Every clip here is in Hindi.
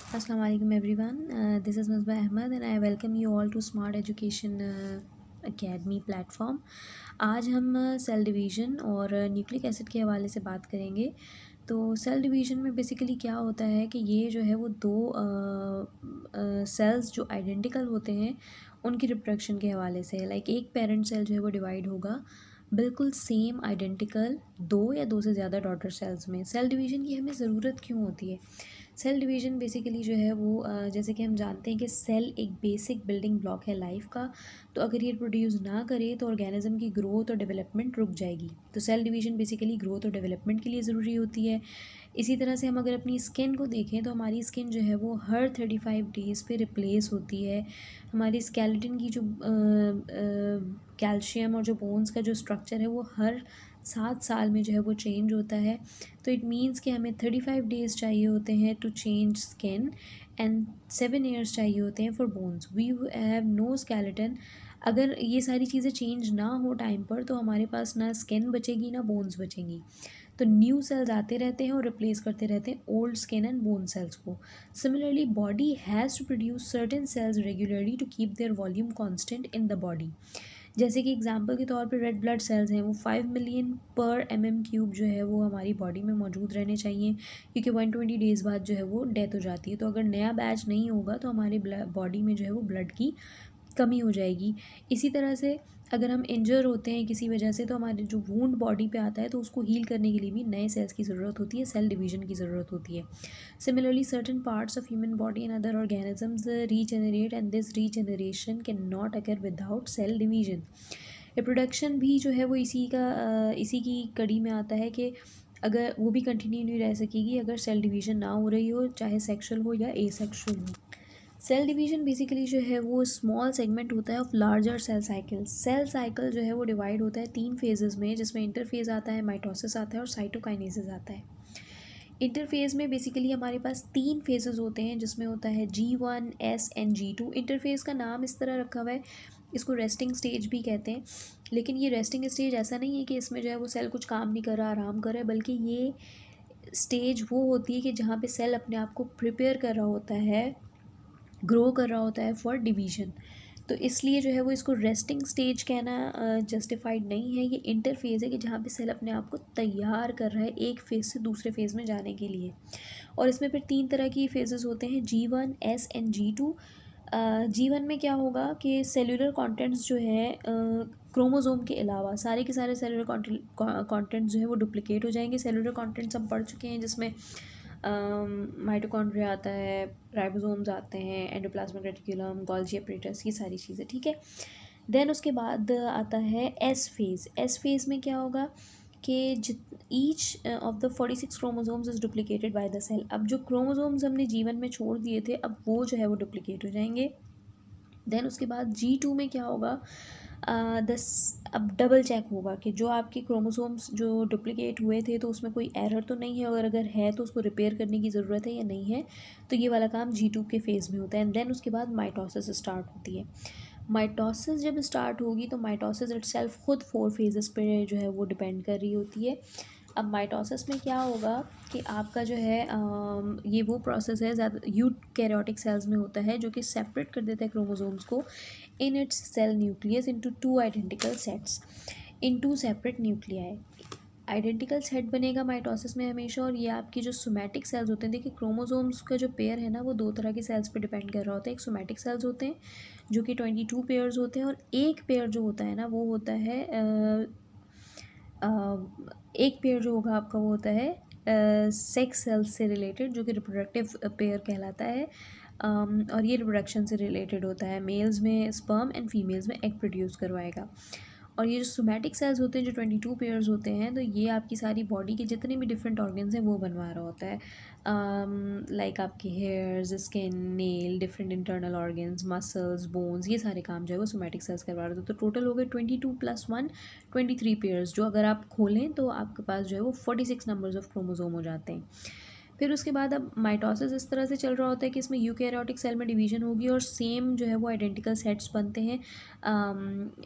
Assalamu alaikum everyone. This is Misbah Ahmed and I welcome you all to Smart Education Academy platform. आज हम सेल डिवीज़न और न्यूक्लिक एसिड के हवाले से बात करेंगे। तो सेल डिवीज़न में बेसिकली क्या होता है कि ये जो है वो दो सेल्स जो आइडेंटिकल होते हैं उनकी रिप्रोडक्शन के हवाले से है। लाइक एक पेरेंट सेल जो है वो डिवाइड होगा बिल्कुल सेम आइडेंटिकल दो या दो से ज़्यादा डॉटर सेल्स में। सेल डिवीज़न की हमें ज़रूरत क्यों होती है? सेल डिवीज़न बेसिकली जो है वो जैसे कि हम जानते हैं कि सेल एक बेसिक बिल्डिंग ब्लॉक है लाइफ का। तो अगर ये प्रोड्यूस ना करे तो ऑर्गेनिज्म की ग्रोथ और डेवलपमेंट रुक जाएगी। तो सेल डिवीज़न बेसिकली ग्रोथ और डेवलपमेंट के लिए ज़रूरी होती है। इसी तरह से हम अगर अपनी स्किन को देखें तो हमारी स्किन जो है वो हर 35 डेज़ पे रिप्लेस होती है। हमारी स्केलेटन की जो कैल्शियम और जो बोन्स का जो स्ट्रक्चर है वो हर 7 साल में जो है वो चेंज होता है। तो इट मीन्स कि हमें 35 डेज़ चाहिए होते हैं to change skin and 7 years चाहिए होते हैं for bones. We have no skeleton. अगर ये सारी चीज़ें चेंज ना हो टाइम पर तो हमारे पास ना स्किन बचेगी ना बोन्स बचेंगी। तो न्यू सेल्स आते रहते हैं और रिप्लेस करते रहते हैं old skin and bone cells को। Similarly body has to produce certain cells regularly to keep their volume constant in the body. जैसे कि एग्जांपल के तौर पे रेड ब्लड सेल्स हैं वो 5 मिलियन पर mm³ जो है वो हमारी बॉडी में मौजूद रहने चाहिए, क्योंकि 120 डेज़ बाद जो है वो डेथ हो जाती है। तो अगर नया बैच नहीं होगा तो हमारे बॉडी में जो है वो ब्लड की कमी हो जाएगी। इसी तरह से अगर हम इंजर होते हैं किसी वजह से तो हमारे जो वूंड बॉडी पे आता है तो उसको हील करने के लिए भी नए सेल्स की ज़रूरत होती है, सेल डिवीज़न की ज़रूरत होती है। Similarly certain parts of human body and other organisms regenerate and this regeneration can not occur without cell division. Reproduction भी जो है वो इसी की कड़ी में आता है कि अगर वो भी कंटिन्यू नहीं रह सकेगी अगर सेल डिवीज़न ना हो रही हो, चाहे सेक्शुअल हो या एसेक्शुअल हो। सेल डिवीज़न बेसिकली जो है वो स्मॉल सेगमेंट होता है of larger cell cycle. Cell cycle जो है वो डिवाइड होता है 3 फेजेस में, जिसमें इंटरफेज आता है, माइटोसिस आता है और साइटोकाइनेसिस आता है। इंटरफेज में बेसिकली हमारे पास 3 फेजेस होते हैं, जिसमें होता है G1, S and G2। Interphase का नाम इस तरह रखा हुआ है, इसको रेस्टिंग स्टेज भी कहते हैं। लेकिन ये रेस्टिंग स्टेज ऐसा नहीं है कि इसमें जो है वो सेल कुछ काम नहीं कर रहा, आराम कर रहा है, बल्कि ये स्टेज वो होती है कि जहाँ पे सेल अपने आप को प्रिपेयर कर रहा होता है, ग्रो कर रहा होता है फॉर डिवीज़न। तो इसलिए जो है वो इसको रेस्टिंग स्टेज कहना जस्टिफाइड नहीं है। ये इंटरफेज़ है कि जहाँ पे सेल अपने आप को तैयार कर रहा है एक फेज़ से दूसरे फेज़ में जाने के लिए। और इसमें फिर 3 तरह की फेजेस होते हैं, G1, S and G2। G1 में क्या होगा कि सेलुलर कंटेंट्स जो है क्रोमोसोम के अलावा सारे के सारे सेलुलर कंटेंट्स जो है वो डुप्लिकेट हो जाएंगे। सेलुलर कंटेंट्स हम पढ़ चुके हैं, जिसमें माइटोकॉन्ड्रिया आता है, राइबोसोम्स आते हैं, एंडोप्लाज्मिक रेटिकुलम, गोल्गी एपरेटस, ये सारी चीज़ें, ठीक है। देन उसके बाद आता है एस फेज़। एस फेज़ में क्या होगा कि each of the 46 chromosomes is duplicated by the cell. अब जो क्रोमोसोम्स हमने जीवन में छोड़ दिए थे अब वो जो है वो डुप्लिकेट हो जाएंगे। देन उसके बाद G2 में क्या होगा, अब डबल चेक होगा कि जो आपके क्रोमोसोम्स जो डुप्लिकेट हुए थे तो उसमें कोई एरर तो नहीं है, और अगर है तो उसको रिपेयर करने की ज़रूरत है या नहीं है। तो ये वाला काम G2 के फेज़ में होता है। एंड देन उसके बाद माइटोसिस स्टार्ट होती है। माइटोसिस जब स्टार्ट होगी तो माइटोसिस इटसेल्फ खुद 4 फेजेस पे जो है वो डिपेंड कर रही होती है। अब माइटोसिस में क्या होगा कि आपका जो है ये वो प्रोसेस है, ज़्यादा यूकैरियोटिक सेल्स में होता है, जो कि सेपरेट कर देता है क्रोमोसोम्स को in its cell nucleus into 2 identical sets in 2 separate nuclei. Identical set बनेगा माइटोसिस में हमेशा। और ये आपकी जो सोमैटिक सेल्स होते हैं, देखिए क्रोमोसोम्स का जो पेयर है ना वो 2 तरह के सेल्स पे डिपेंड कर रहा होता है। एक सोमैटिक सेल्स होते हैं जो कि 22 पेयर्स होते हैं, और एक पेयर जो होता है ना वो होता है एक पेयर जो होगा आपका वो होता है सेक्स सेल्स से रिलेटेड, जो कि रिप्रोडक्टिव पेयर कहलाता है। और ये रिप्रोडक्शन से रिलेटेड होता है, मेल्स में स्पर्म एंड फीमेल्स में एग प्रोड्यूस करवाएगा। और ये जो सोमैटिक सेल्स होते हैं जो 22 पेयर्स होते हैं, तो ये आपकी सारी बॉडी के जितने भी डिफरेंट ऑर्गन्स हैं वो बनवा रहा होता है। लाइक आपके hairs, skin, nail, different internal organs, muscles, bones, ये सारे काम जो है वो सोमैटिक सेल्स करवा रहे थे। तो टोटल हो गए 22 + 1 23 पेयर्स, जो अगर आप खोलें तो आपके पास जो है वो 46 नंबर्स ऑफ क्रोमोसोम हो जाते हैं। फिर उसके बाद अब माइटोसिस इस तरह से चल रहा होता है कि इसमें यूकैरियोटिक सेल में डिवीजन होगी और सेम जो है वो आइडेंटिकल सेट्स बनते हैं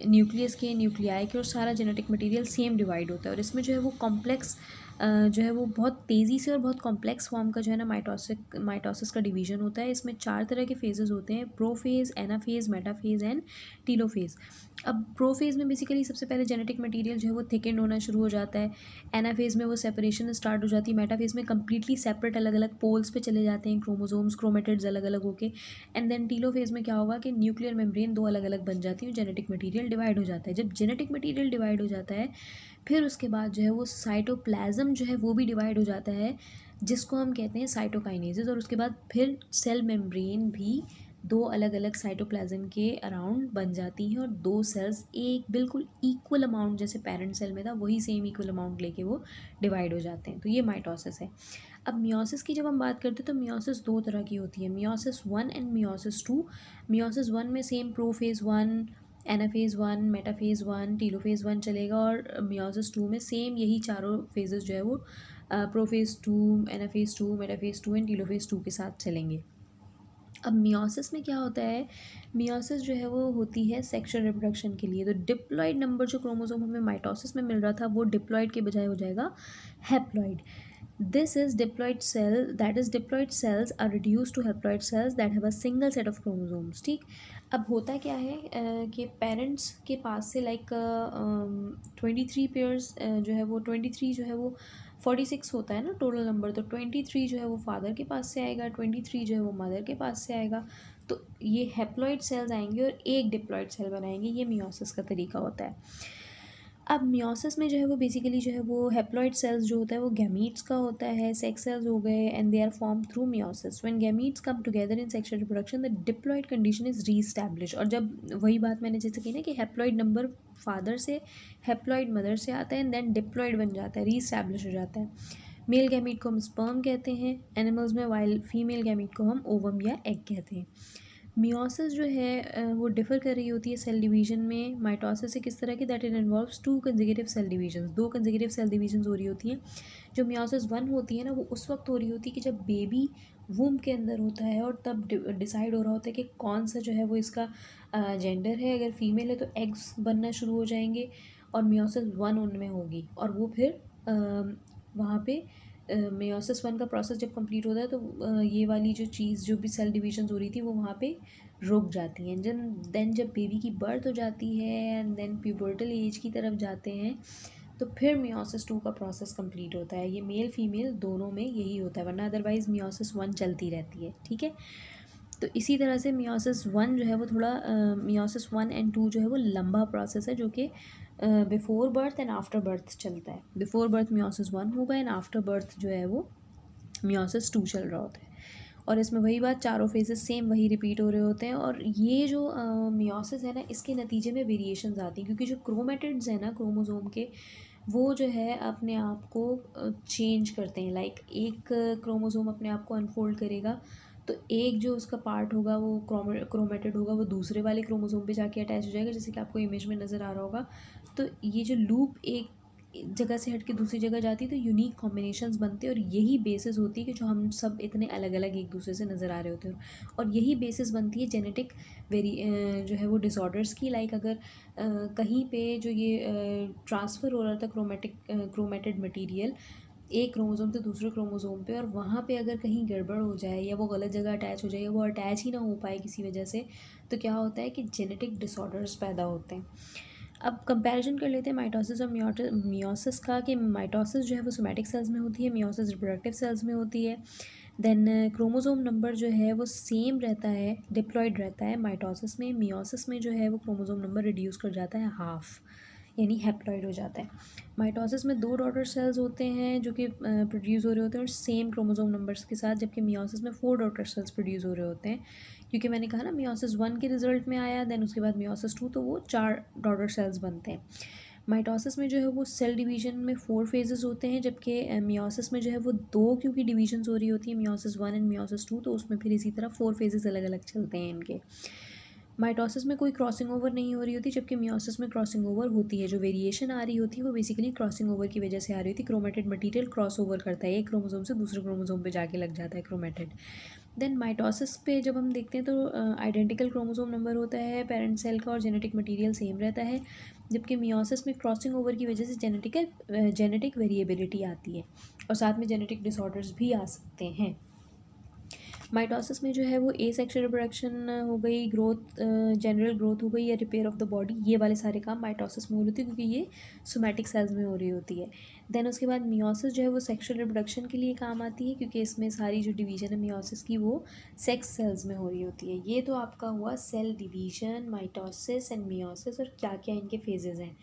न्यूक्लियस के, न्यूक्लियाई के, और सारा जेनेटिक मटेरियल सेम डिवाइड होता है। और इसमें जो है वो कॉम्प्लेक्स जो है वो बहुत तेज़ी से और बहुत कॉम्प्लेक्स फॉर्म का जो है ना माइटोसिस का डिवीजन होता है। इसमें 4 तरह के फेजेस होते हैं, प्रोफेज़, एनाफेज़, मेटाफेज़ एंड टीलोफेज़। अब प्रोफेज़ में बेसिकली सबसे पहले जेनेटिक मटेरियल जो है वो थिकेंड होना शुरू हो जाता है। एनाफेज़ में वो सेपरेशन स्टार्ट हो जाती है। मेटाफेज़ में कंप्लीटली सेपरेट अलग-अलग पोल्स पे चले जाते हैं क्रोमोसोम्स, क्रोमेटिड्स अलग-अलग होके। एंड देन टीलोफेज़ में क्या होगा कि न्यूक्लियर मेम्ब्रेन 2 अलग-अलग बन जाती है और जेनेटिक मटेरियल डिवाइड हो जाता है। जब जेनेटिक मटेरियल डिवाइड हो जाता है, फिर उसके बाद जो है वो साइटोप्लाज़्म जो है वो भी डिवाइड हो जाता है, जिसको हम कहते हैं साइटोकाइनेसिस। और उसके बाद फिर सेल मेम्ब्रेन भी 2 अलग-अलग साइटोप्लाज़्म के अराउंड बन जाती हैं और 2 सेल्स एक बिल्कुल इक्वल अमाउंट जैसे पेरेंट सेल में था वही सेम इक्वल अमाउंट लेके वो डिवाइड हो जाते हैं। तो ये माइटोसिस है। अब मियोसिस की जब हम बात करते हैं तो मियोसिस 2 तरह की होती है, मियोसिस 1 एंड मियोसिस 2। मियोसिस 1 में सेम प्रोफेज़ 1, एनाफेज़ 1, मेटाफेज़ 1, टीलोफेज़ 1 चलेगा और मियोसिस 2 में सेम यही चारों फेजेस जो है वो प्रोफेज़ 2, एनाफेज़ 2, मेटाफेज़ 2 एंड टीलोफेज़ 2 के साथ चलेंगे। अब मियोसिस में क्या होता है, मियोसिस जो है वो होती है सेक्सुअल रिप्रोडक्शन के लिए। तो डिप्लॉइड नंबर जो क्रोमोसोम हमें माइटोसिस में मिल रहा था वो डिप्लॉइड के बजाय हो जाएगा haploid. This is diploid cell, that is diploid cells are reduced to haploid cells that have a single set of chromosomes। ठीक, अब होता क्या है कि पेरेंट्स के पास से लाइक 23 पेयर्स जो है वो 23 जो है वो 46 होता है ना टोटल नंबर। तो 23 जो है वो फादर के पास से आएगा, 23 जो है वो मदर के पास से आएगा। तो ये हैप्लॉइड सेल्स आएंगे और एक डिप्लॉइड सेल बनाएंगे। ये मियोसिस का तरीका होता है। अब मियोसिस में जो है वो बेसिकली जो है वो हैप्लॉइड सेल्स जो होता है वो गैमीट्स का होता है, सेक्स सेल्स हो गए and they are form through meiosis. When gametes come together in sexual reproduction the diploid condition is reestablish. और जब वही बात मैंने जैसे की ना कि हैप्लॉइड नंबर फादर से हैप्लॉइड मदर से आता है एंड देन डिप्लॉइड बन जाता है, रीस्टैब्लिश हो जाता है। मेल गैमीट को हम स्पर्म कहते हैं एनिमल्स में, वाइल फीमेल गैमीट को हम ओवम या एग कहते हैं। मियोसिस जो है वो डिफ़र कर रही होती है सेल डिवीजन में माइटोसिस से। किस तरह की, that it involves 2 consecutive cell divisions, 2 consecutive cell divisions हो रही होती हैं। जो मियोसिस 1 होती है ना वो उस वक्त हो रही होती है कि जब बेबी वूम के अंदर होता है और तब डिसाइड हो रहा होता है कि कौन सा जो है वो इसका जेंडर है। अगर फीमेल है तो एग्स बनना शुरू हो जाएंगे और मियोसिस 1 उनमें होगी और वो फिर वहाँ पे मियोसिस 1 का प्रोसेस जब कंप्लीट होता है तो ये वाली जो चीज़ जो भी सेल डिवीजन्स हो रही थी वो वहाँ पे रुक जाती हैं। देन जब बेबी की बर्थ हो जाती है एंड देन प्यूबर्टल एज की तरफ जाते हैं तो फिर मियोसिस 2 का प्रोसेस कंप्लीट होता है। ये मेल फीमेल दोनों में यही होता है, वरना अदरवाइज़ मियोसिस 1 चलती रहती है। ठीक है, तो इसी तरह से मियोसिस 1 जो है वो थोड़ा मियोसिस 1 एंड 2 जो है वो लंबा प्रोसेस है जो कि before birth and after birth चलता है। बिफोर बर्थ मियोसिस 1 होगा एंड आफ्टर बर्थ जो है वो मियोसिस 2 चल रहा होता है। और इसमें वही बात, चारों फेजेस सेम वही रिपीट हो रहे होते हैं। और ये जो मियोसिस है ना इसके नतीजे में वेरिएशंस आती हैं क्योंकि जो क्रोमेटिड्स हैं ना क्रोमोसोम के वो जो है अपने आप को चेंज करते हैं। लाइक एक क्रोमोसोम अपने आप को अनफोल्ड करेगा तो एक जो उसका पार्ट होगा वो क्रोमेटिड होगा वो दूसरे वाले क्रोमोसोम पे जाके अटैच हो जाएगा, जैसे कि आपको इमेज में नज़र आ रहा होगा। तो ये जो लूप एक जगह से हट के दूसरी जगह जाती है तो यूनिक कॉम्बिनेशंस बनते हैं और यही बेसिस होती है कि जो हम सब इतने अलग अलग एक दूसरे से नज़र आ रहे होते हैं। और यही बेसिस बनती है जेनेटिक जो है वो डिसऑर्डर्स की। लाइक अगर कहीं पे जो ये ट्रांसफ़र हो रहा था क्रोमेटेड मटीरियल एक क्रोमोसोम से दूसरे क्रोमोसोम पे और वहाँ पे अगर कहीं गड़बड़ हो जाए या वो गलत जगह अटैच हो जाए या वो अटैच ही ना हो पाए किसी वजह से, तो क्या होता है कि जेनेटिक डिसऑर्डर्स पैदा होते हैं। अब कंपैरिजन कर लेते हैं माइटोसिस और मियोसिस का कि माइटोसिस जो है वो सोमैटिक सेल्स में होती है, मियोसिस रिप्रोडक्टिव सेल्स में होती है। देन क्रोमोसोम नंबर जो है वो सेम रहता है, डिप्लॉइड रहता है माइटोसिस में। मियोसिस में जो है वो क्रोमोसोम नंबर रिड्यूस कर जाता है हाफ, यानी हैप्लॉइड हो जाता है। माइटोसिस में 2 डॉटर सेल्स होते हैं जो कि प्रोड्यूस हो रहे होते हैं और सेम क्रोमोसोम नंबर्स के साथ, जबकि मियोसिस में 4 डॉटर सेल्स प्रोड्यूस हो रहे होते हैं। क्योंकि मैंने कहा ना मियोसिस 1 के रिजल्ट में आया, देन उसके बाद मियोसिस 2, तो वो 4 डॉटर सेल्स बनते हैं। माइटोसिस में जो है वो सेल डिवीजन में 4 फेजेस होते हैं, जबकि मियोसिस में जो है वो 2 क्योंकि डिवीजन्स हो रही होती है मियोसिस 1 एंड मियोसिस 2, तो उसमें फिर इसी तरह 4 फेजेस अलग अलग चलते हैं इनके। माइटोसिस में कोई क्रॉसिंग ओवर नहीं हो रही होती, जबकि मियोसिस में क्रॉसिंग ओवर होती है। जो वेरिएशन आ रही होती है वो बेसिकली क्रॉसिंग ओवर की वजह से आ रही होती है। क्रोमेटेड मटेरियल क्रॉस ओवर करता है, एक क्रोमोसोम से दूसरे क्रोमोसोम पे जाके लग जाता है क्रोमेटेड। देन माइटोसिस पे जब हम देखते हैं तो आइडेंटिकल क्रोमोसोम नंबर होता है पेरेंट सेल का और जेनेटिक मटेरियल सेम रहता है, जबकि मियोसिस में क्रॉसिंग ओवर की वजह से जेनेटिक वेरिएबिलिटी आती है और साथ में जेनेटिक डिसऑर्डर्स भी आ सकते हैं। माइटोसिस में जो है वो एसेक्सुअल रिप्रोडक्शन हो गई, ग्रोथ जनरल ग्रोथ हो गई या रिपेयर ऑफ द बॉडी, ये वाले सारे काम माइटोसिस में हो रही होती है क्योंकि ये सोमैटिक सेल्स में हो रही होती है। देन उसके बाद मियोसिस जो है वो सेक्सुअल रिप्रोडक्शन के लिए काम आती है क्योंकि इसमें सारी जो डिवीजन है मियोसिस की वो सेक्स सेल्स में हो रही होती है। ये तो आपका हुआ cell division, mitosis and meiosis और क्या क्या इनके फेजेज़ हैं।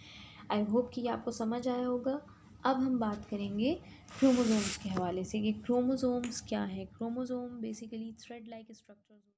आई होप कि ये आपको समझ आया होगा। अब हम बात करेंगे क्रोमोसोम्स के हवाले से कि क्रोमोसोम्स क्या है। Chromosome basically thread like structures